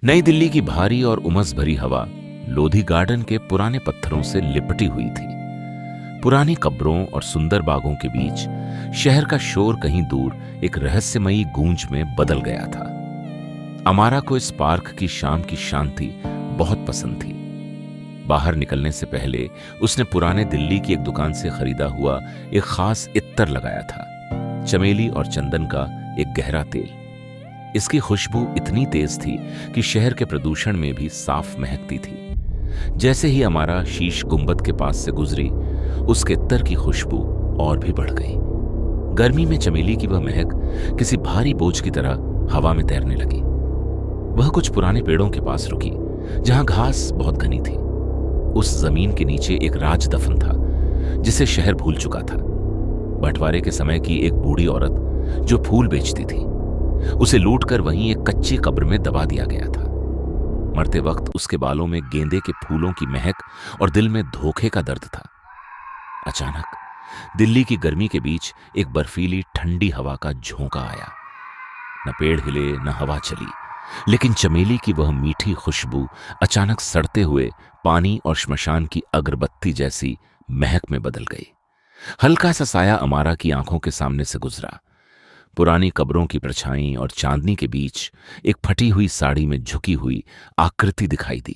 नई दिल्ली की भारी और उमस भरी हवा लोधी गार्डन के पुराने पत्थरों से लिपटी हुई थी। पुरानी कब्रों और सुंदर बागों के बीच शहर का शोर कहीं दूर एक रहस्यमयी गूंज में बदल गया था। अमारा को इस पार्क की शाम की शांति बहुत पसंद थी। बाहर निकलने से पहले उसने पुराने दिल्ली की एक दुकान से खरीदा हुआ एक खास इत्तर लगाया था, चमेली और चंदन का एक गहरा तेल। इसकी खुशबू इतनी तेज थी कि शहर के प्रदूषण में भी साफ महकती थी। जैसे ही हमारा शीश गुंबद के पास से गुजरी, उसके इत्तर की खुशबू और भी बढ़ गई। गर्मी में चमेली की वह महक किसी भारी बोझ की तरह हवा में तैरने लगी। वह कुछ पुराने पेड़ों के पास रुकी, जहां घास बहुत घनी थी। उस जमीन के नीचे एक राज दफन था, जिसे शहर भूल चुका था। बंटवारे के समय की एक बूढ़ी औरत जो फूल बेचती थी, उसे लूटकर वहीं एक कच्ची कब्र में दबा दिया गया था। मरते वक्त उसके बालों में गेंदे के फूलों की महक और दिल में धोखे का दर्द था। अचानक दिल्ली की गर्मी के बीच एक बर्फीली ठंडी हवा का झोंका आया। न पेड़ हिले न हवा चली, लेकिन चमेली की वह मीठी खुशबू अचानक सड़ते हुए पानी और श्मशान की अगरबत्ती जैसी महक में बदल गई। हल्का सा साया अमारा की आंखों के सामने से गुजरा। पुरानी कब्रों की परछाई और चांदनी के बीच एक फटी हुई साड़ी में झुकी हुई आकृति दिखाई दी।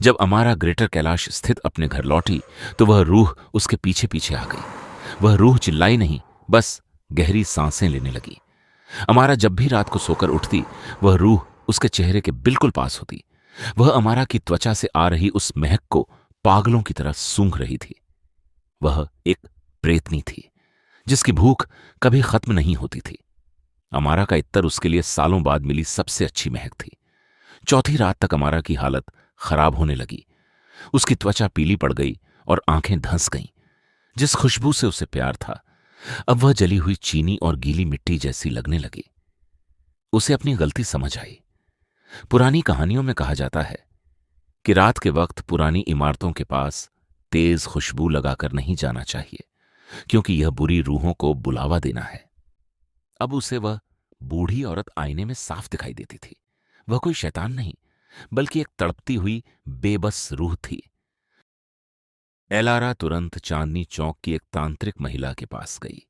जब अमारा ग्रेटर कैलाश स्थित अपने घर लौटी, तो वह रूह उसके पीछे पीछे आ गई। वह रूह चिल्लाई नहीं, बस गहरी सांसें लेने लगी। अमारा जब भी रात को सोकर उठती, वह रूह उसके चेहरे के बिल्कुल पास होती। वह अमारा की त्वचा से आ रही उस महक को पागलों की तरह सूंघ रही थी। वह एक प्रेतनी थी, जिसकी भूख कभी खत्म नहीं होती थी। अमारा का इत्तर उसके लिए सालों बाद मिली सबसे अच्छी महक थी। चौथी रात तक अमारा की हालत खराब होने लगी। उसकी त्वचा पीली पड़ गई और आंखें धंस गईं। जिस खुशबू से उसे प्यार था, अब वह जली हुई चीनी और गीली मिट्टी जैसी लगने लगी। उसे अपनी गलती समझ आई। पुरानी कहानियों में कहा जाता है कि रात के वक्त पुरानी इमारतों के पास तेज खुशबू लगाकर नहीं जाना चाहिए, क्योंकि यह बुरी रूहों को बुलावा देना है। अब उसे वह बूढ़ी औरत आईने में साफ दिखाई देती थी। वह कोई शैतान नहीं, बल्कि एक तड़पती हुई बेबस रूह थी। एलारा तुरंत चांदनी चौक की एक तांत्रिक महिला के पास गई,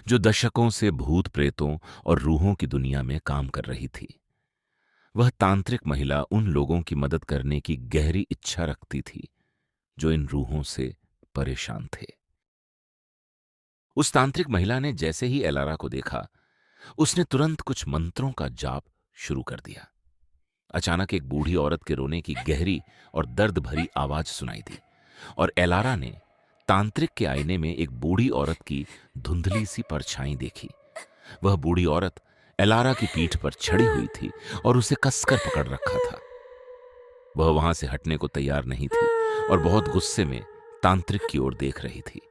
जो दशकों से भूत प्रेतों और रूहों की दुनिया में काम कर रही थी। वह तांत्रिक महिला उन लोगों की मदद करने की गहरी इच्छा रखती थी जो इन रूहों से परेशान थे। उस तांत्रिक महिला ने जैसे ही एलारा को देखा, उसने तुरंत कुछ मंत्रों का जाप शुरू कर दिया। अचानक एक बूढ़ी औरत के रोने की गहरी और दर्द भरी आवाज सुनाई दी, और एलारा ने तांत्रिक के आईने में एक बूढ़ी औरत की धुंधली सी परछाई देखी। वह बूढ़ी औरत एलारा की पीठ पर चढ़ी हुई थी और उसे कसकर पकड़ रखा था। वह वहां से हटने को तैयार नहीं थी और बहुत गुस्से में तांत्रिक की ओर देख रही थी।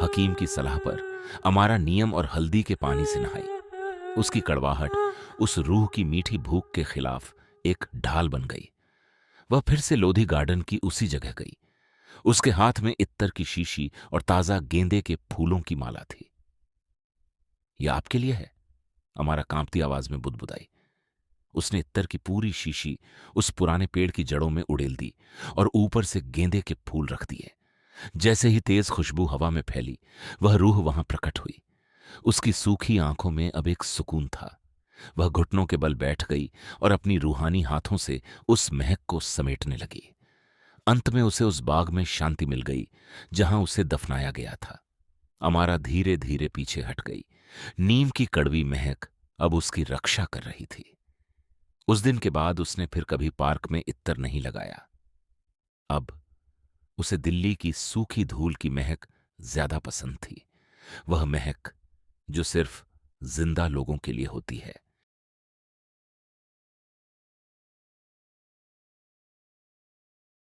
हकीम की सलाह पर अमारा नियम और हल्दी के पानी से नहाई। उसकी कड़वाहट उस रूह की मीठी भूख के खिलाफ एक ढाल बन गई। वह फिर से लोधी गार्डन की उसी जगह गई। उसके हाथ में इत्तर की शीशी और ताजा गेंदे के फूलों की माला थी। यह आपके लिए है, अमारा कांपती आवाज में बुदबुदाई। उसने इत्तर की पूरी शीशी उस पुराने पेड़ की जड़ों में उड़ेल दी और ऊपर से गेंदे के फूल रख दिए। जैसे ही तेज खुशबू हवा में फैली, वह रूह वहां प्रकट हुई। उसकी सूखी आंखों में अब एक सुकून था। वह घुटनों के बल बैठ गई और अपनी रूहानी हाथों से उस महक को समेटने लगी। अंत में उसे उस बाग में शांति मिल गई, जहां उसे दफनाया गया था। अमारा धीरे धीरे पीछे हट गई। नीम की कड़वी महक अब उसकी रक्षा कर रही थी। उस दिन के बाद उसने फिर कभी पार्क में इत्तर नहीं लगाया। अब उसे दिल्ली की सूखी धूल की महक ज्यादा पसंद थी। वह महक जो सिर्फ जिंदा लोगों के लिए होती है।